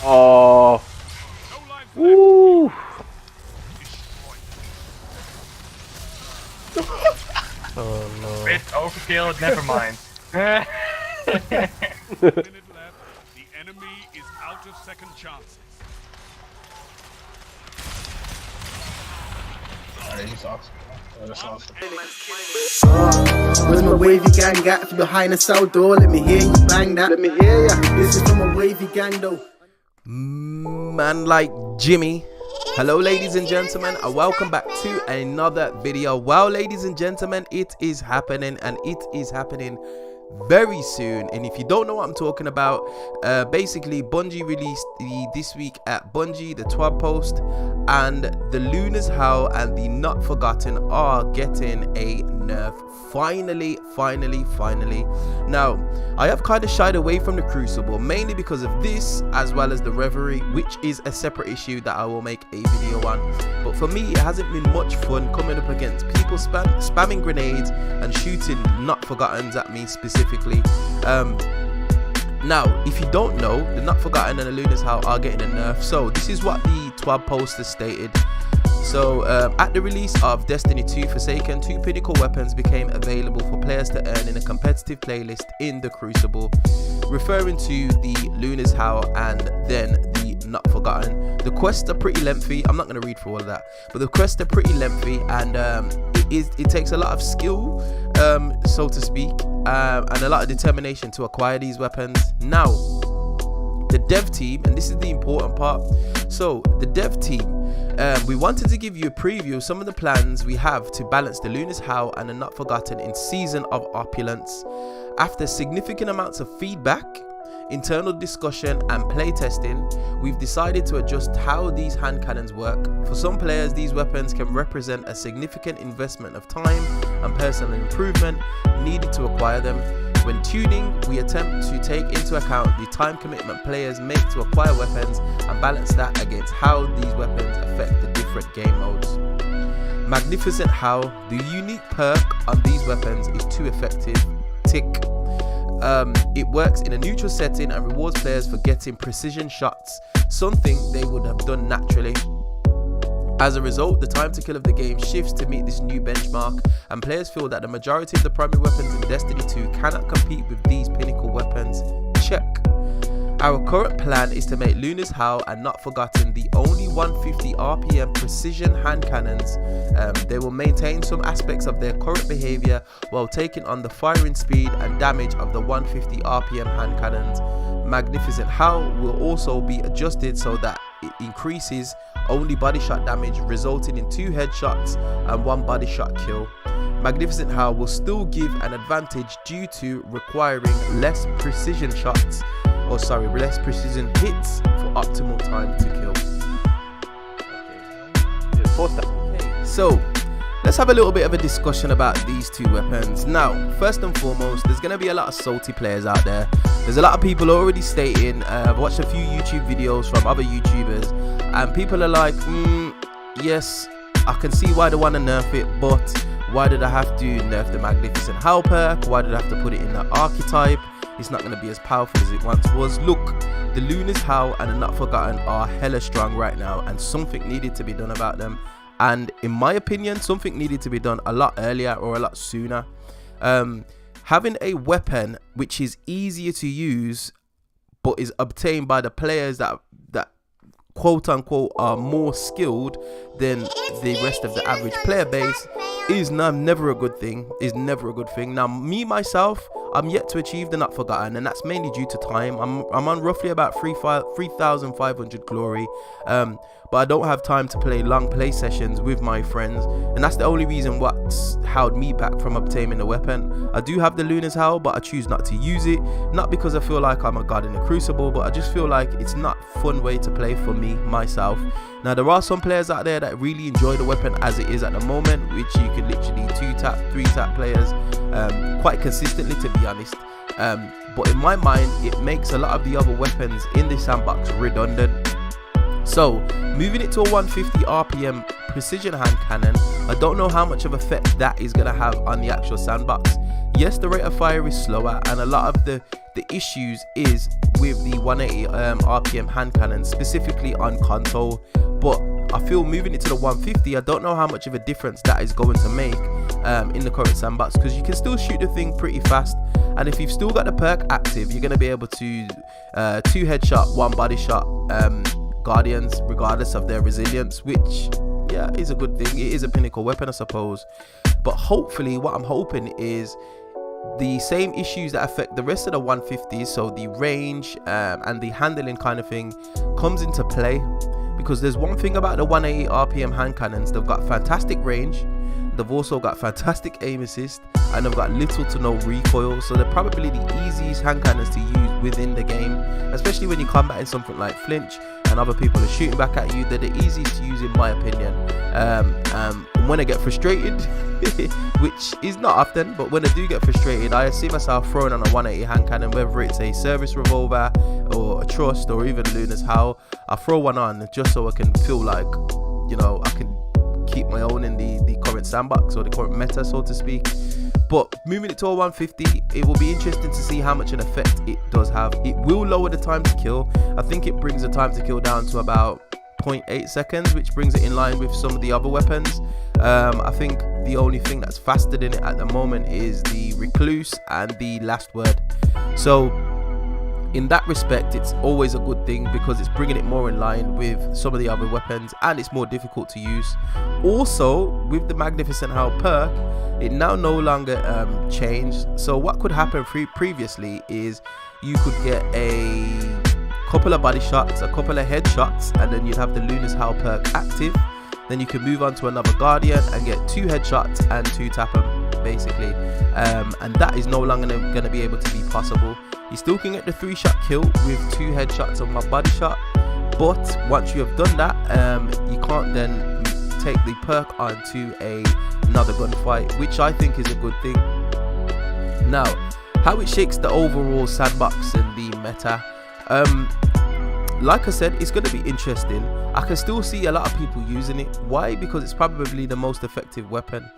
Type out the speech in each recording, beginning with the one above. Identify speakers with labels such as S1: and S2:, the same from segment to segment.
S1: Oh. Woo.
S2: Oh no.
S3: Bit overkill, never mind.
S4: Minute left. The enemy is out of second chances.
S5: Where's my wavy gang at? If you're behind the cell door, let me hear you bang that. Let me hear ya. This is from a wavy gang though.
S2: Man like Jimmy. Hello ladies and gentlemen, and welcome back to another video. Well, ladies and gentlemen, it is happening, and it is happening very soon. And if you don't know what I'm talking about, basically Bungie released this week at Bungie the TWAB post, and the Luna's Howl and the Not Forgotten are getting a nerf. Finally. Now, I have kind of shied away from the Crucible, mainly because of this, as well as the Reverie, which is a separate issue that I will make a video on. But for me, it hasn't been much fun coming up against people spamming grenades and shooting Not Forgottens at me specifically. Now, if you don't know, the Not Forgotten and the Luna's Howl are getting a nerf. So this is what the TWAB poster stated. So at the release of Destiny 2 Forsaken, 2 pinnacle weapons became available for players to earn in a competitive playlist in the Crucible, referring to the Luna's Howl and then the Not Forgotten. The quests are pretty lengthy. I'm not going to read through all of that, but the quests are pretty lengthy, and it takes a lot of skill, so to speak, and a lot of determination to acquire these weapons. Now, the dev team, and this is the important part, so the dev team, we wanted to give you a preview of some of the plans we have to balance the Luna's Howl and the Not Forgotten in Season of Opulence. After significant amounts of feedback, internal discussion and playtesting, we've decided to adjust how these hand cannons work. For some players, these weapons can represent a significant investment of time and personal improvement needed to acquire them. When tuning, we attempt to take into account the time commitment players make to acquire weapons and balance that against how these weapons affect the different game modes. Magnificent Howl, the unique perk on these weapons is too effective. Tick. It works in a neutral setting and rewards players for getting precision shots, something they would have done naturally. As a result, the time to kill of the game shifts to meet this new benchmark, and players feel that the majority of the primary weapons in Destiny 2 cannot compete with these pinnacle weapons. Check. Our current plan is to make Luna's Howl and Not Forgotten the only 150 RPM precision hand cannons. They will maintain some aspects of their current behavior while taking on the firing speed and damage of the 150 RPM hand cannons. Magnificent Howl will also be adjusted so that it increases only body shot damage, resulting in 2 headshots and 1 body shot kill. Magnificent Howl will still give an advantage due to requiring less precision shots, less precision hits for optimal time to kill. So let's have a little bit of a discussion about these 2 weapons. Now, first and foremost, there's going to be a lot of salty players out there. There's a lot of people already stating, I've watched a few YouTube videos from other YouTubers, and people are like, yes, I can see why they want to nerf it, but why did I have to nerf the Magnificent Howl perk? Why did I have to put it in the archetype? It's not going to be as powerful as it once was. Look, the Luna's Howl and the Not Forgotten are hella strong right now, and something needed to be done about them. And in my opinion, something needed to be done a lot earlier or a lot sooner. Having a weapon which is easier to use but is obtained by the players that quote unquote are more skilled than the rest of the average player base is never a good thing. Now, me myself, I'm yet to achieve the Not Forgotten, and that's mainly due to time. I'm on roughly about 3,500 glory, but I don't have time to play long play sessions with my friends, and that's the only reason what's held me back from obtaining the weapon. I do have the Luna's Howl, but I choose not to use it, not because I feel like I'm a god in the Crucible, but I just feel like it's not a fun way to play for me myself. Now, there are some players out there that really enjoy the weapon as it is at the moment, which you can literally 2-tap, 3-tap players quite consistently, to be honest. But in my mind, it makes a lot of the other weapons in this sandbox redundant. So, moving it to a 150 RPM precision hand cannon, I don't know how much of effect that is going to have on the actual sandbox. yes, the rate of fire is slower, and a lot of the issues is with the 180 RPM hand cannon, specifically on console. But I feel moving it to the 150, I don't know how much of a difference that is going to make in the current sandbox, because you can still shoot the thing pretty fast, and if you've still got the perk active, you're going to be able to 2 headshot, 1 body shot Guardians regardless of their resilience, which yeah is a good thing. It is a pinnacle weapon, I suppose. But hopefully what I'm hoping is the same issues that affect the rest of the 150s, so the range and the handling kind of thing, comes into play. Because there's one thing about the 180 RPM hand cannons: they've got fantastic range, they've also got fantastic aim assist, and they've got little to no recoil. So they're probably the easiest hand cannons to use within the game, especially when you're combating something like flinch and other people are shooting back at you. They're the easiest to use in my opinion. When I get frustrated, which is not often, but when I do get frustrated, I see myself throwing on a 180 hand cannon, whether it's a service revolver or a trust or even Luna's Howl. I throw one on just so I can feel like, you know, I can keep my own in the current sandbox or the current meta, so to speak. But moving it to a 150, it will be interesting to see how much an effect it does have. It will lower the time to kill. I think it brings the time to kill down to about 0.8 seconds, which brings it in line with some of the other weapons. I think the only thing that's faster than it at the moment is the Recluse and the Last Word. So in that respect, it's always a good thing because it's bringing it more in line with some of the other weapons, and it's more difficult to use. Also, with the Magnificent Howl perk, it now no longer changed. So what could happen previously is you could get a couple of body shots, a couple of headshots, and then you'd have the Luna's Howl perk active. Then you can move on to another Guardian and get 2 headshots and 2 tap 'em, basically. And that is no longer going to be able to be possible. You still can get the 3-shot kill with 2 headshots on one body shot, but once you have done that, you can't then take the perk onto another gunfight, which I think is a good thing. Now, how it shakes the overall sandbox and the meta, like I said, it's going to be interesting. I can still see a lot of people using it. Why? Because it's probably the most effective weapon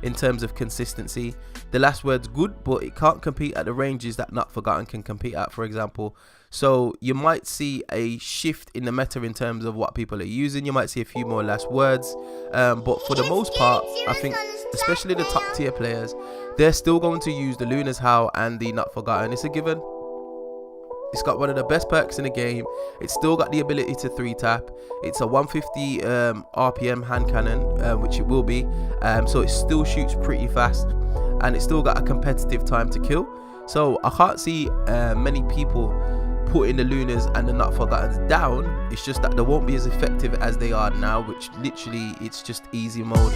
S2: in terms of consistency. The Last Word's good, but it can't compete at the ranges that Not Forgotten can compete at, for example. So you might see a shift in the meta in terms of what people are using. You might see a few more Last Words, but for the most part, I think especially the top tier players, they're still going to use the Luna's Howl and the Not Forgotten. It's a given. It's got one of the best perks in the game. It's still got the ability to 3-tap. It's a 150 RPM hand cannon, which it will be. So it still shoots pretty fast, and it's still got a competitive time to kill. So I can't see many people putting the Lunas and the Not Forgottens down. It's just that they won't be as effective as they are now, which literally it's just easy mode.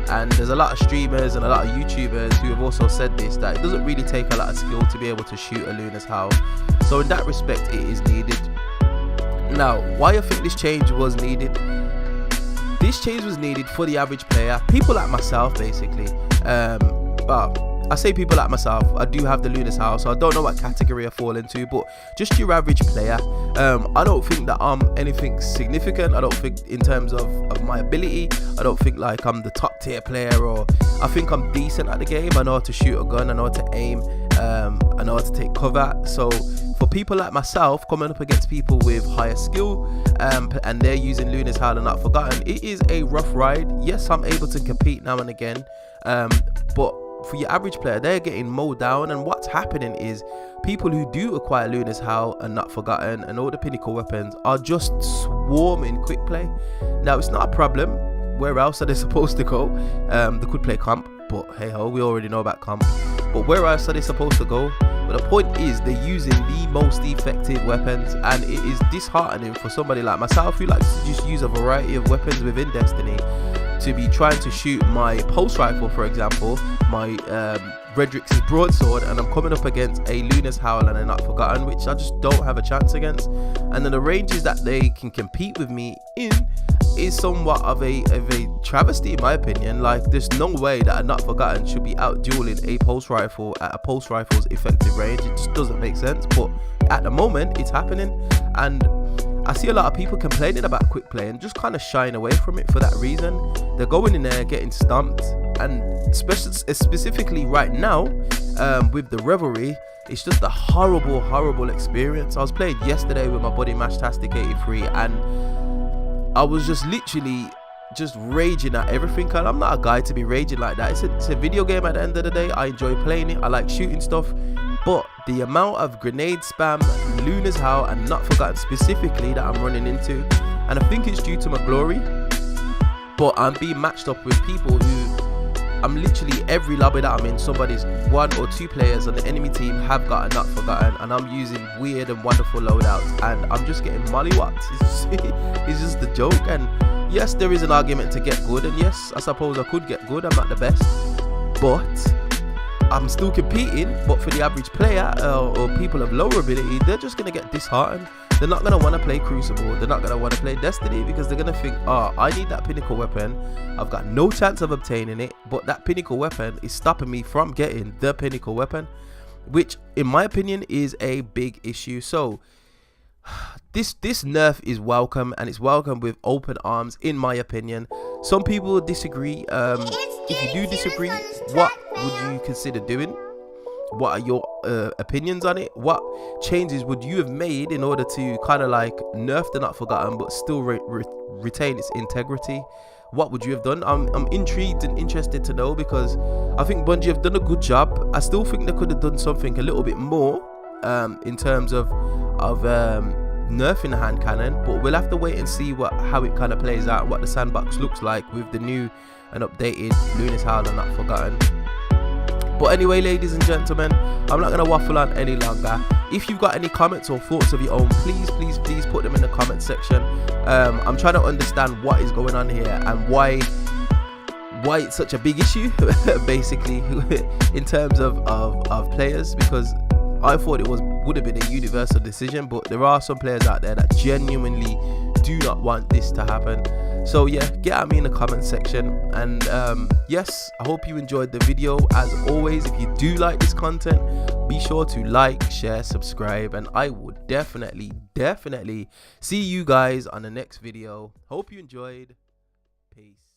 S2: And there's a lot of streamers and a lot of YouTubers who have also said this, that it doesn't really take a lot of skill to be able to shoot a Luna's Howl. So in that respect, it is needed. Now, why I think this change was needed? This change was needed for the average player, people like myself, basically. But I say people like myself, I do have the Luna's Howl, so I don't know what category I fall into, but just your average player. I don't think that I'm anything significant. I don't think in terms of my ability, I don't think like I'm the top tier player, or I think I'm decent at the game. I know how to shoot a gun, I know how to aim, I know how to take cover. So for people like myself, coming up against people with higher skill, and they're using Luna's Howl and Not Forgotten, it is a rough ride. Yes, I'm able to compete now and again, but for your average player, they're getting mowed down. And what's happening is people who do acquire Luna's Howl and Not Forgotten and all the pinnacle weapons are just swarming quick play. Now, it's not a problem. Where else are they supposed to go? They could play comp, but hey ho, we already know about comp. But where else are they supposed to go? But the point is, they're using the most effective weapons, and it is disheartening for somebody like myself who likes to just use a variety of weapons within Destiny, to be trying to shoot my pulse rifle, for example, my Redrix's broadsword, and I'm coming up against a Luna's Howl and a Not Forgotten, which I just don't have a chance against. And then the ranges that they can compete with me in is somewhat of a travesty, in my opinion. Like, there's no way that a Not Forgotten should be out dueling a pulse rifle at a pulse rifle's effective range. It just doesn't make sense, but at the moment it's happening, and I see a lot of people complaining about quick play and just kind of shying away from it for that reason. They're going in there getting stomped, and specifically right now, with the Revelry, it's just a horrible experience. I was playing yesterday with my buddy Mashtastic83, and I was just literally just raging at everything, and I'm not a guy to be raging like that. It's a video game at the end of the day. I enjoy playing it, I like shooting stuff, but the amount of grenade spam, Luna's Howl and Not Forgotten specifically that I'm running into, and I think it's due to my glory, but I'm being matched up with people who, I'm literally every lobby that I'm in, somebody's 1 or 2 players on the enemy team have got a Not Forgotten, and I'm using weird and wonderful loadouts, and I'm just getting mollywopped. It's just a joke. And yes, there is an argument to get good, and yes, I suppose I could get good. I'm not the best, but I'm still competing. But for the average player or people of lower ability, they're just gonna get disheartened. They're not going to want to play Crucible, they're not going to want to play Destiny, because they're going to think, oh, I need that pinnacle weapon, I've got no chance of obtaining it, but that pinnacle weapon is stopping me from getting the pinnacle weapon, which in my opinion is a big issue. So this nerf is welcome, and it's welcome with open arms in my opinion. Some people disagree. If you do disagree, what would you consider doing? What are your opinions on it? What changes would you have made in order to kind of like nerf the Not Forgotten but still retain its integrity? What would you have done? I'm intrigued and interested to know, because I think Bungie have done a good job. I still think they could have done something a little bit more in terms of nerfing the hand cannon, but we'll have to wait and see how it kind of plays out, what the sandbox looks like with the new and updated Luna's Howl and Not Forgotten. But anyway, ladies and gentlemen, I'm not going to waffle on any longer. If you've got any comments or thoughts of your own, please put them in the comment section. I'm trying to understand what is going on here and why it's such a big issue, basically, in terms of players, because I thought it would have been a universal decision, but there are some players out there that genuinely do not want this to happen. So yeah, get at me in the comment section, and yes, I hope you enjoyed the video. As always, if you do like this content, be sure to like, share, subscribe, and I will definitely see you guys on the next video. Hope you enjoyed. Peace.